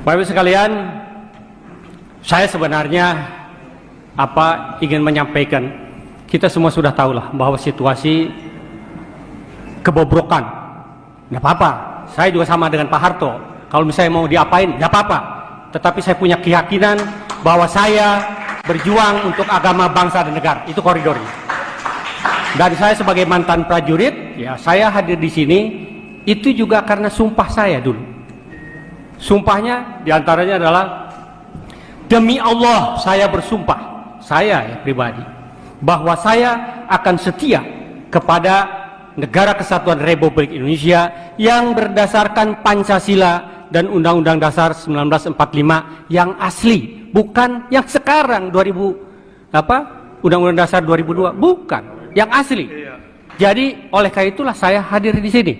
Bapak Ibu sekalian, saya sebenarnya ingin menyampaikan, kita semua sudah tahulah bahwa situasi kebobrokan. Nggak apa-apa, saya juga sama dengan Pak Harto. Kalau misalnya mau diapain, nggak apa-apa. Tetapi saya punya keyakinan bahwa saya berjuang untuk agama, bangsa, dan negara. Itu koridornya. Dan saya sebagai mantan prajurit, ya saya hadir di sini itu juga karena sumpah saya dulu. Sumpahnya diantaranya adalah, demi Allah saya bersumpah, saya ya pribadi, bahwa saya akan setia kepada Negara Kesatuan Republik Indonesia yang berdasarkan Pancasila dan Undang-Undang Dasar 1945 yang asli, bukan yang sekarang Undang-Undang Dasar 2002, bukan, yang asli. Jadi oleh karena itulah saya hadir di sini.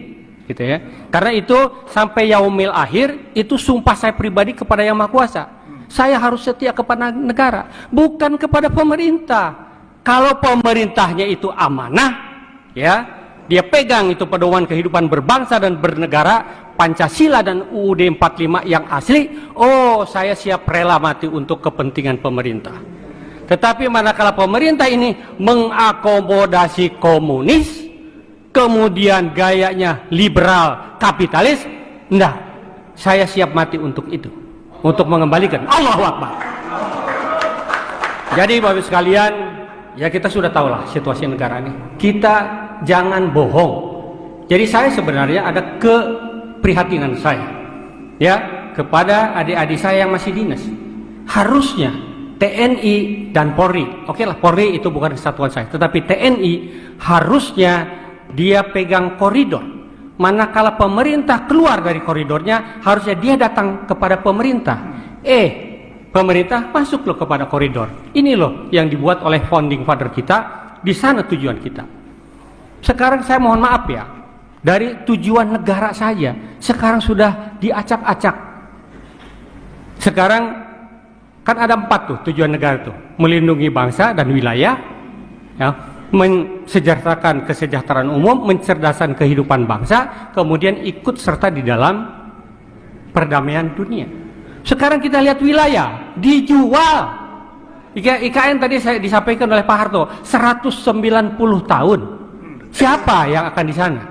Gitu ya. Karena itu sampai yaumil akhir itu sumpah saya pribadi kepada Yang Maha Kuasa. Saya harus setia kepada negara, bukan kepada pemerintah. Kalau pemerintahnya itu amanah, ya, dia pegang itu pedoman kehidupan berbangsa dan bernegara, Pancasila dan UUD 45 yang asli, oh saya siap rela mati untuk kepentingan pemerintah. Tetapi manakala pemerintah ini mengakomodasi komunis, kemudian gayanya liberal kapitalis, enggak, saya siap mati untuk itu, untuk mengembalikan. Allahu Akbar. Jadi Bapak Ibu sekalian, ya kita sudah tahulah situasi negara ini. Kita jangan bohong. Jadi saya sebenarnya ada keprihatinan saya, ya, kepada adik-adik saya yang masih dinas. Harusnya TNI dan Polri, oke lah, Polri itu bukan kesatuan saya, tetapi TNI harusnya dia pegang koridor. Manakala pemerintah keluar dari koridornya, harusnya dia datang kepada pemerintah. Pemerintah masuk loh kepada koridor. Ini loh yang dibuat oleh founding father kita. Di sana tujuan kita. Sekarang saya mohon maaf ya, dari tujuan negara saja sekarang sudah diacak-acak. Sekarang kan ada 4 tuh tujuan negara tuh: melindungi bangsa dan wilayah, ya, mensejahterakan kesejahteraan umum, mencerdaskan kehidupan bangsa, kemudian ikut serta di dalam perdamaian dunia. Sekarang kita lihat wilayah dijual. IKN tadi saya disampaikan oleh Pak Harto 190 tahun. Siapa yang akan di sana?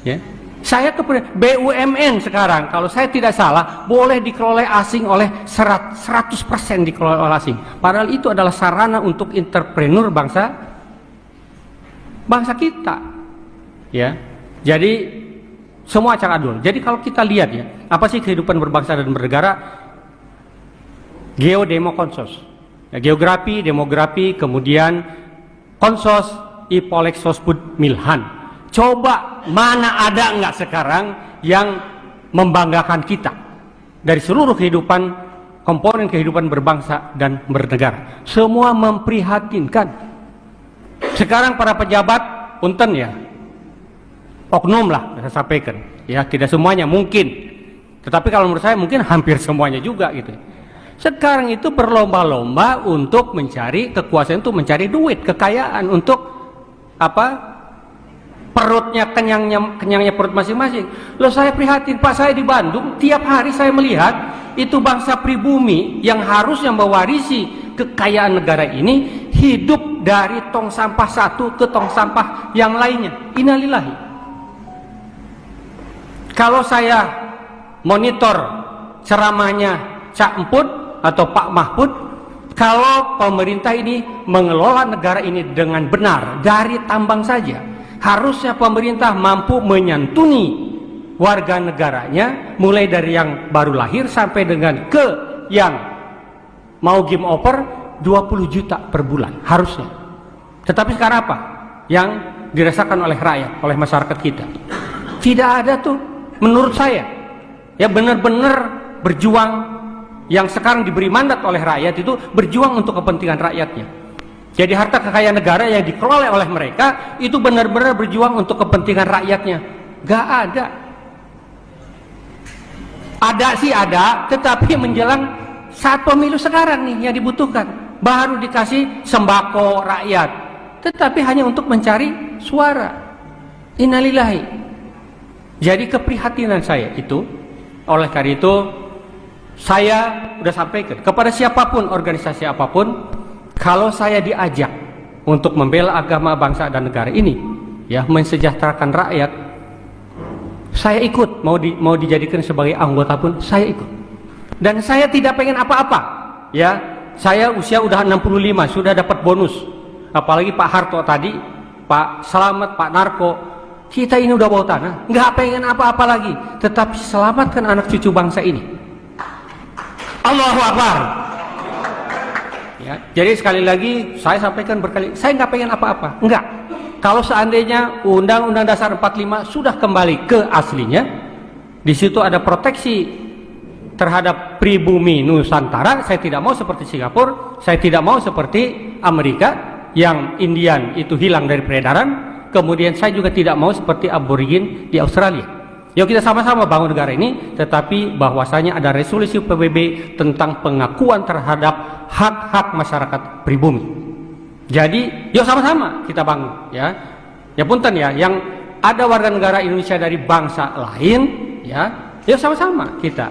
Ya. Saya ke BUMN sekarang, kalau saya tidak salah, boleh dikelola asing oleh 100% dikelola oleh asing. Padahal itu adalah sarana untuk entrepreneur bangsa kita. Ya. Jadi semua acak adul. Jadi kalau kita lihat ya, apa sih kehidupan berbangsa dan bernegara? Geodemo konsos. Ya, geografi, demografi, kemudian konsos, ipolek sospud milhan. Coba mana ada enggak sekarang yang membanggakan kita dari seluruh kehidupan, komponen kehidupan berbangsa dan bernegara. Semua memprihatinkan. Sekarang para pejabat, punten ya, oknum lah saya sampaikan. Ya, tidak semuanya mungkin. Tetapi kalau menurut saya mungkin hampir semuanya juga gitu. Sekarang itu berlomba-lomba untuk mencari kekuasaan, untuk mencari duit, kekayaan, untuk apa? Perutnya kenyangnya perut masing-masing. Loh, saya prihatin Pak, saya di Bandung tiap hari saya melihat itu bangsa pribumi yang harusnya mewarisi kekayaan negara ini hidup dari tong sampah satu ke tong sampah yang lainnya. Innalillahi. Kalau saya monitor ceramahnya Cak Emput atau Pak Mahfud, kalau pemerintah ini mengelola negara ini dengan benar dari tambang saja, harusnya pemerintah mampu menyantuni warga negaranya, mulai dari yang baru lahir sampai dengan ke yang mau game over 20 juta per bulan, harusnya. Tetapi sekarang apa yang dirasakan oleh rakyat, oleh masyarakat kita? Tidak ada tuh, menurut saya, ya benar-benar berjuang. Yang sekarang diberi mandat oleh rakyat itu berjuang untuk kepentingan rakyatnya. Jadi harta kekayaan negara yang dikelola oleh mereka itu benar-benar berjuang untuk kepentingan rakyatnya. Gak ada. Ada sih ada, tetapi menjelang saat pemilu sekarang nih yang dibutuhkan, baru dikasih sembako rakyat, tetapi hanya untuk mencari suara. Innalillahi. Jadi keprihatinan saya itu, Oleh karena itu, saya sudah sampaikan kepada siapapun, organisasi apapun, kalau saya diajak untuk membela agama, bangsa dan negara ini, ya, mensejahterakan rakyat, saya ikut. Mau dijadikan sebagai anggota pun saya ikut. Dan saya tidak pengen apa-apa, ya. Saya usia udah 65, sudah dapat bonus. Apalagi Pak Harto tadi, Pak Slamet, Pak Narko, kita ini udah bawa tanah, nggak pengen apa-apa lagi, tetapi selamatkan anak cucu bangsa ini. Allahu Akbar. Ya, jadi sekali lagi saya sampaikan berkali, saya nggak pengen apa-apa, enggak. Kalau seandainya Undang-Undang Dasar 45 sudah kembali ke aslinya, di situ ada proteksi terhadap pribumi Nusantara. Saya tidak mau seperti Singapura, saya tidak mau seperti Amerika yang Indian itu hilang dari peredaran. Kemudian saya juga tidak mau seperti aborigin di Australia. Yuk kita sama-sama bangun negara ini, tetapi bahwasanya ada resolusi PBB tentang pengakuan terhadap hak-hak masyarakat pribumi. Jadi, yuk sama-sama kita bangun, ya. Ya punten ya, yang ada warga negara Indonesia dari bangsa lain, ya, yuk sama-sama kita.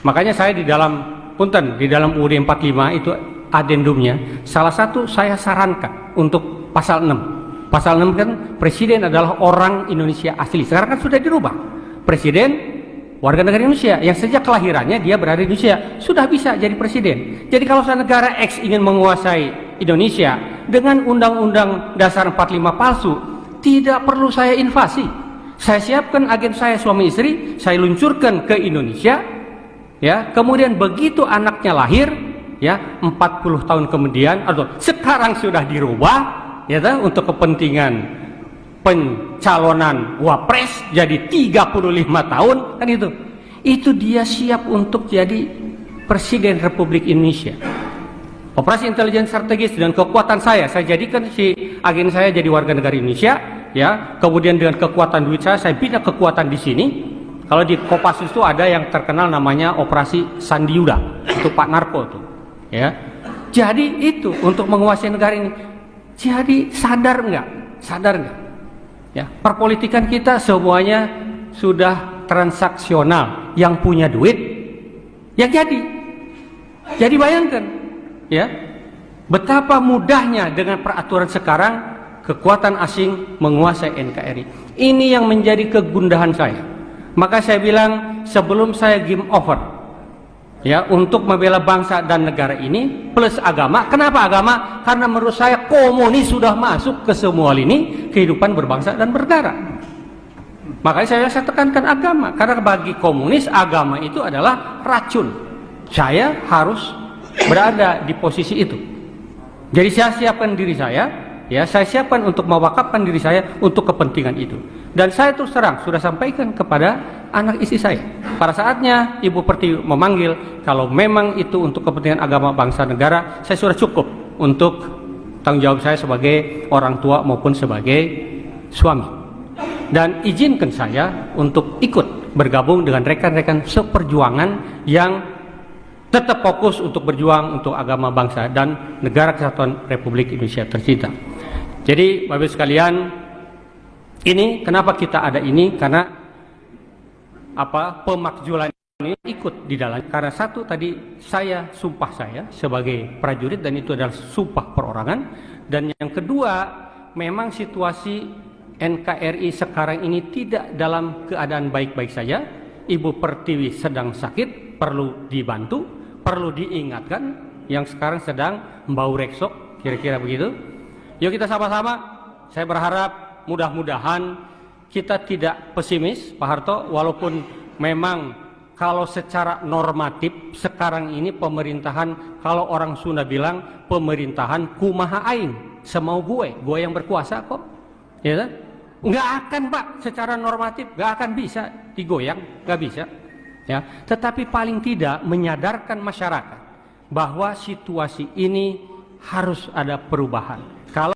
Makanya saya di dalam punten, di dalam UUD 45 itu adendumnya, salah satu saya sarankan untuk pasal 6. Pasal 6 kan presiden adalah orang Indonesia asli. Sekarang kan sudah dirubah. Presiden warga negara Indonesia yang sejak kelahirannya dia berada di Indonesia sudah bisa jadi presiden. Jadi kalau negara X ingin menguasai Indonesia dengan Undang-Undang Dasar 45 palsu, tidak perlu saya invasi. Saya siapkan agen saya, suami istri, saya luncurkan ke Indonesia, ya. Kemudian begitu anaknya lahir, ya, 40 tahun kemudian atau sekarang sudah dirubah, ya, untuk kepentingan pencalonan wapres jadi 35 tahun, kan itu dia siap untuk jadi presiden Republik Indonesia. Operasi intelijen strategis dengan kekuatan saya jadikan si agen saya jadi warga negara Indonesia, ya. Kemudian dengan kekuatan duit saya bina kekuatan di sini. Kalau di Kopassus itu ada yang terkenal namanya Operasi Sandiuda, itu Pak Narko tuh, ya. Jadi itu untuk menguasai negara ini. Jadi sadar nggak? Ya, perpolitikan kita semuanya sudah transaksional. Yang punya duit, yang jadi. Jadi bayangkan, ya, betapa mudahnya dengan peraturan sekarang kekuatan asing menguasai NKRI. Ini yang menjadi kegundahan saya. Maka saya bilang sebelum saya game over, ya, untuk membela bangsa dan negara ini plus agama. Kenapa agama? Karena menurut saya komunis sudah masuk ke semua lini kehidupan berbangsa dan bernegara. Makanya saya tekankan agama, karena bagi komunis agama itu adalah racun. Saya harus berada di posisi itu. Jadi saya siapkan diri saya, ya, saya siapkan untuk mewakafkan diri saya untuk kepentingan itu. Dan saya terus terang sudah sampaikan kepada anak istri saya. Pada saatnya Ibu Pertiwi memanggil, kalau memang itu untuk kepentingan agama, bangsa, negara, saya sudah cukup untuk tanggung jawab saya sebagai orang tua maupun sebagai suami. Dan izinkan saya untuk ikut bergabung dengan rekan-rekan seperjuangan yang tetap fokus untuk berjuang untuk agama, bangsa, dan negara kesatuan Republik Indonesia tercinta. Jadi Bapak-Ibu sekalian, ini kenapa kita ada ini, karena pemakzulan ini ikut di dalam, karena satu tadi saya sumpah saya sebagai prajurit dan itu adalah sumpah perorangan, dan yang kedua memang situasi NKRI sekarang ini tidak dalam keadaan baik-baik saja. Ibu Pertiwi sedang sakit, perlu dibantu, perlu diingatkan, yang sekarang sedang bau reksok, kira-kira begitu. Yuk kita sama-sama, saya berharap mudah-mudahan kita tidak pesimis, Pak Harto, walaupun memang kalau secara normatif sekarang ini pemerintahan, kalau orang Sunda bilang pemerintahan kumaha aing, semau gue yang berkuasa kok, ya kan? Nggak akan, Pak, secara normatif nggak akan bisa digoyang, nggak bisa, ya. Tetapi paling tidak menyadarkan masyarakat bahwa situasi ini harus ada perubahan.